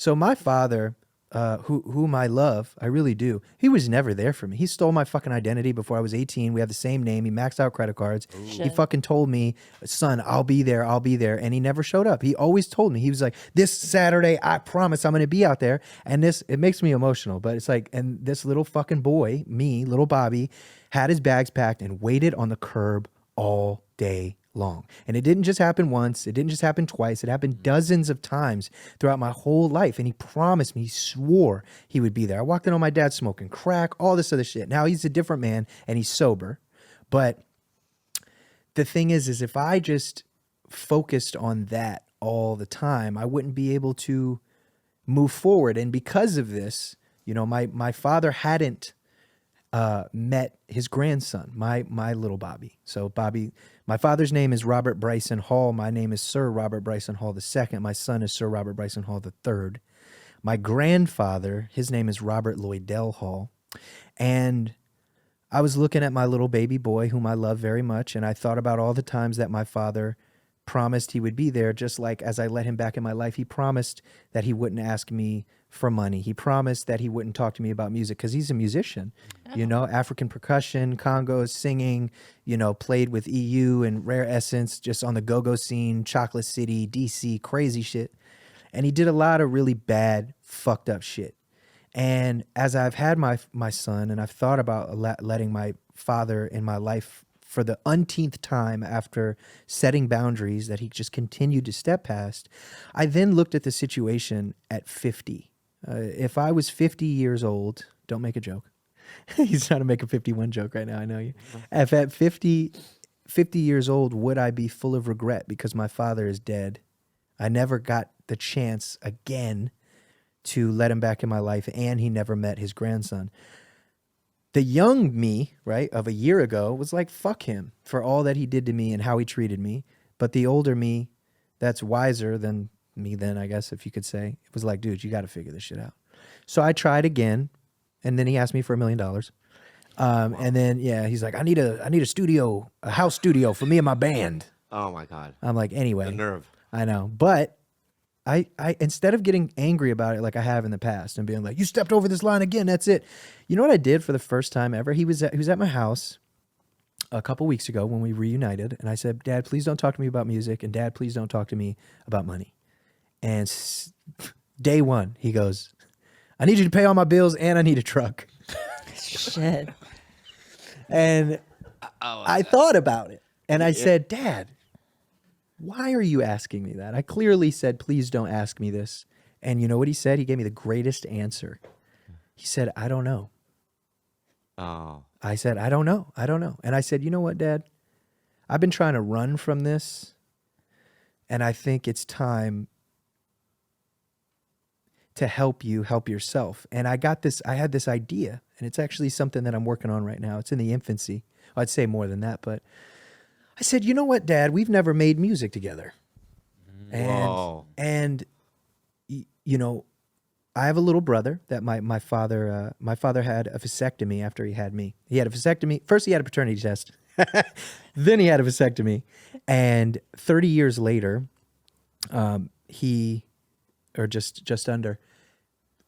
So my father, whom I love, I really do. He was never there for me. He stole my fucking identity before I was 18. We have the same name. He maxed out credit cards. He Shit. fucking told me, son, I'll be there. I'll be there. And he never showed up. He always told me, he was like, this Saturday, I promise I'm going to be out there. And it makes me emotional, but it's like, and this little fucking boy, me, little Bobby, had his bags packed and waited on the curb all day long. And it didn't just happen once. It didn't just happen twice. It happened dozens of times throughout my whole life. And he promised me, he swore he would be there. I walked in on my dad smoking crack, all this other shit. Now he's a different man and he's sober. But the thing is if I just focused on that all the time, I wouldn't be able to move forward. And because of this, you know, my father hadn't met his grandson, my little Bobby. So Bobby, my father's name is Robert Bryson Hall. My name is Sir Robert Bryson Hall II. My son is Sir Robert Bryson Hall III. My grandfather, his name is Robert Lloydell Hall. And I was looking at my little baby boy, whom I love very much, and I thought about all the times that my father promised he would be there, just like as I let him back in my life, he promised that he wouldn't ask me for money. He promised that he wouldn't talk to me about music because he's a musician, you know, African percussion, congos, singing, you know, played with EU and Rare Essence, just on the go-go scene, Chocolate City, DC, crazy shit. And he did a lot of really bad, fucked up shit. And as I've had my son and I've thought about letting my father in my life for the umpteenth time after setting boundaries that he just continued to step past, I then looked at the situation at 50. If I was 50 years old, don't make a joke. He's trying to make a 51 joke right now, I know you. If at 50 years old, would I be full of regret because my father is dead? I never got the chance again to let him back in my life, and he never met his grandson. The young me, right, of a year ago was like, fuck him for all that he did to me and how he treated me. But the older me, that's wiser than me then, I guess, if you could say, it was like, dude, you got to figure this shit out. So I tried again, and then he asked me for $1 million. And then, yeah, he's like, I need a studio, a house studio for me and my band. Oh my God. I'm like, anyway. The nerve. I know. But I instead of getting angry about it like I have in the past and being like, you stepped over this line again, that's it. You know what I did for the first time ever? He was at my house a couple weeks ago when we reunited, and I said, Dad, please don't talk to me about music, and Dad, please don't talk to me about money. And day one, he goes, I need you to pay all my bills and I need a truck. Shit. And I thought about it, and I said, Dad, why are you asking me that? I clearly said, please don't ask me this. And you know what he said? He gave me the greatest answer. He said, I don't know. Oh. I said, I don't know. I don't know. And I said, you know what, Dad? I've been trying to run from this, and I think it's time to help you help yourself. And I had this idea, and it's actually something that I'm working on right now. It's in the infancy. I'd say more than that, but I said, you know what, Dad? We've never made music together. Whoa. And you know, I have a little brother that my father had a vasectomy after he had me. He had a vasectomy. First he had a paternity test. Then he had a vasectomy. And 30 years later, just under,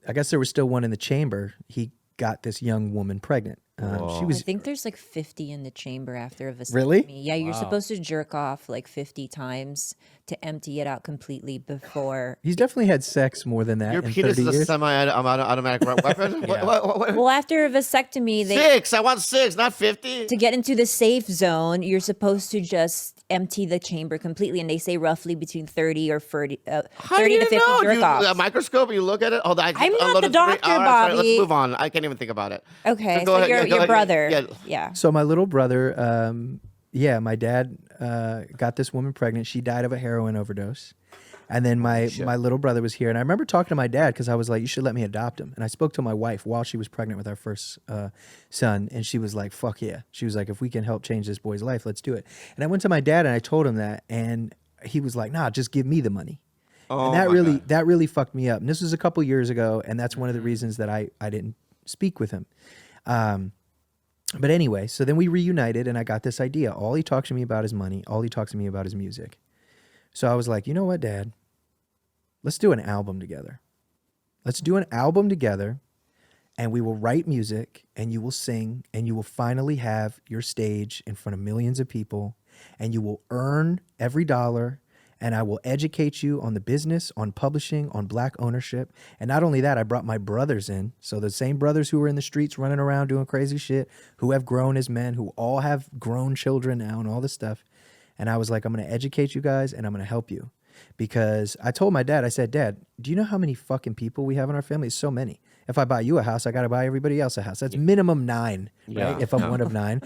I guess there was still one in the chamber, he got this young woman pregnant. She was I think there's like 50 in the chamber after a vasectomy. Really? Yeah, you're supposed to jerk off like 50 times to empty it out completely before. He's definitely had sex more than that Your in penis 30 is a years. semi-automatic weapon? What? Well, after a vasectomy, they 6. I want 6, not 50. to get into the safe zone, you're supposed to just empty the chamber completely, and they say roughly between 30 or 40, How 30 do to you 50 know? jerk You, offs. a microscope, you look at it. Hold on, I just I'm not unloaded the doctor, sorry, Bobby. let's move on. I can't even think about it. Okay, So go so ahead, your brother, yeah. yeah. So my little brother, my dad got this woman pregnant. She died of a heroin overdose. And then my little brother was here. And I remember talking to my dad because I was like, you should let me adopt him. And I spoke to my wife while she was pregnant with our first son. And she was like, fuck yeah. She was like, if we can help change this boy's life, let's do it. And I went to my dad and I told him that. And he was like, nah, just give me the money. And that really fucked me up. And this was a couple years ago. And that's one of the reasons that I didn't speak with him. But anyway, so then we reunited and I got this idea. All he talks to me about is money. All he talks to me about is music. So I was like, you know what, Dad? Let's do an album together. Let's do an album together, and we will write music, and you will sing, and you will finally have your stage in front of millions of people, and you will earn every dollar, and I will educate you on the business, on publishing, on black ownership. And not only that, I brought my brothers in. So the same brothers who were in the streets running around doing crazy shit, who have grown as men, who all have grown children now and all this stuff. And I was like, I'm going to educate you guys, and I'm going to help you. Because I told my dad, I said, Dad, do you know how many fucking people we have in our family? It's so many. If I buy you a house, I got to buy everybody else a house. That's minimum 9, right? Yeah, If I'm yeah. one of 9.